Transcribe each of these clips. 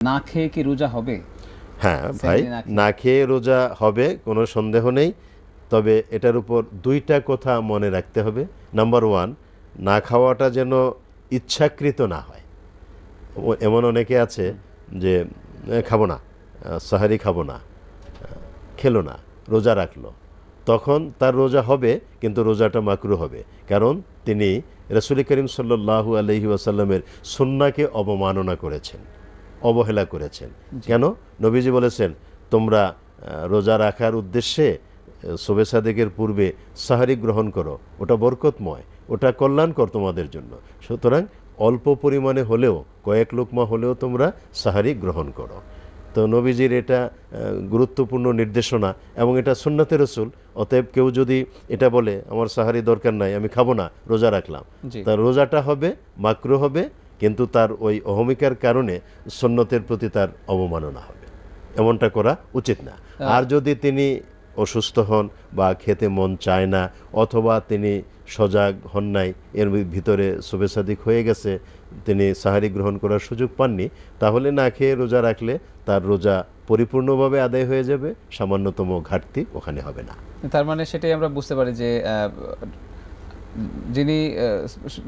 না খেয়ে কি রোজা হবে? হ্যাঁ ভাই, না খেয়ে রোজা হবে, কোনো সন্দেহ নেই। তবে এটার উপর দুইটা কথা মনে রাখতে হবে। নাম্বার ওয়ান, না খাওয়াটা যেন ইচ্ছাকৃত না হয়। এমন অনেকে আছে যে খাবো না, সাহারি খাবো না, খেলো না, রোজা রাখলো, তখন তার রোজা হবে কিন্তু রোজাটা মাকরু হবে, কারণ তিনি রাসূল করিম সাল্লাল্লাহু আলাইহি ওয়াসাল্লামের সুন্নাহকে অবমাননা করেছেন, অবহেলা করেছেন। কেন? নবীজি বলেছেন তোমরা রোজা রাখার উদ্দেশ্যে শবে সাদেকের পূর্বে সাহারি গ্রহণ করো, ওটা বরকতময়, ওটা কল্যাণকর তোমাদের জন্য। সুতরাং অল্প পরিমাণে হলেও, কয়েক লোকমা হলেও তোমরা সাহারি গ্রহণ করো। তো নবীজির এটা গুরুত্বপূর্ণ নির্দেশনা এবং এটা সুন্নাতে রাসূল। অতএব কেউ যদি এটা বলে আমার সাহারি দরকার নাই, আমি খাবো না, রোজা রাখলাম, তার রোজাটা হবে, মাকরু হবে, কিন্তু তার ওই অহমিকার কারণে সুন্নতের প্রতি তার অবমাননা হবে। এমনটা করা উচিত না। আর যদি তিনি অসুস্থ হন বা খেতে মন চায় না, অথবা তিনি সজাগ হন নাই, এর ভিতরে শবে সাদিক হয়ে গেছে, তিনি সাহারি গ্রহণ করার সুযোগ পাননি, তাহলে না খেয়ে রোজা রাখলে তার রোজা পরিপূর্ণভাবে আদায় হয়ে যাবে, সামান্যতম ঘাটতি ওখানে হবে না। তার মানে সেটাই আমরা বুঝতে পারি যে যিনি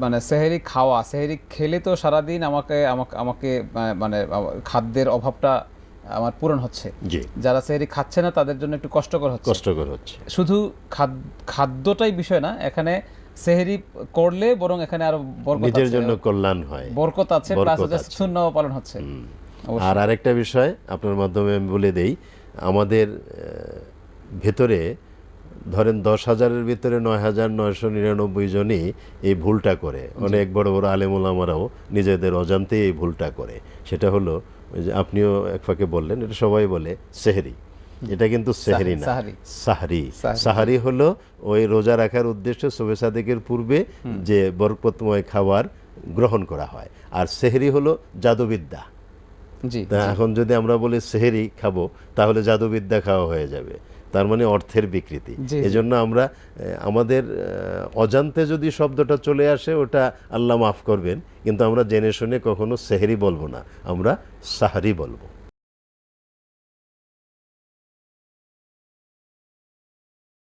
মানে সেহরি খাওয়া, সেহরি খেলে তো সারাদিন আমাকে আমাকে আমাকে মানে খাদ্যের অভাবটা আমার পূরণ হচ্ছে। যারা সেহরি খাচ্ছে না তাদের জন্য একটু কষ্টকর হচ্ছে। শুধু খাদ্যটাই বিষয় না, এখানে সেহরি করলে বরং এখানে আরো বরকত আছে, নিজের জন্য কল্যাণ হয়, বরকত আছে, প্লাস সুন্নাহও পালন হচ্ছে। আর আরেকটা বিষয় আপনার মাধ্যমে আমি বলে দেই, আমাদের ভেতরে ধরেন 10,000-এর ভিতরে 9,999 জনই এই ভুলটা করে। অনেক বড় বড় আলেম ওলামারাও নিজেদের অজান্তে এই ভুলটা করে। সেটা হলো যে আপনিও এক ফাঁকে বললেন, এটা সবাই বলে সেহরি, এটা কিন্তু সেহরি না, সাহরি। সাহরি হলো ওই রোজা রাখার উদ্দেশ্যে শবে সাদেকের পূর্বে যে বরকতময় খাবার গ্রহণ করা হয়। আর সেহরি হলো জাদুবিদ্যা। এখন যদি আমরা বলি সেহরি খাবো, তাহলে জাদুবিদ্যা খাওয়া হয়ে যাবে, তার মানে অর্থের বিকৃতি। এজন্য আমরা আমাদের অজান্তে যদি শব্দটা চলে আসে, ওটা আল্লাহ মাফ করবেন, কিন্তু আমরা জেনে শুনে কখনো সেহরি বলবো না, আমরা সাহরি বলবো।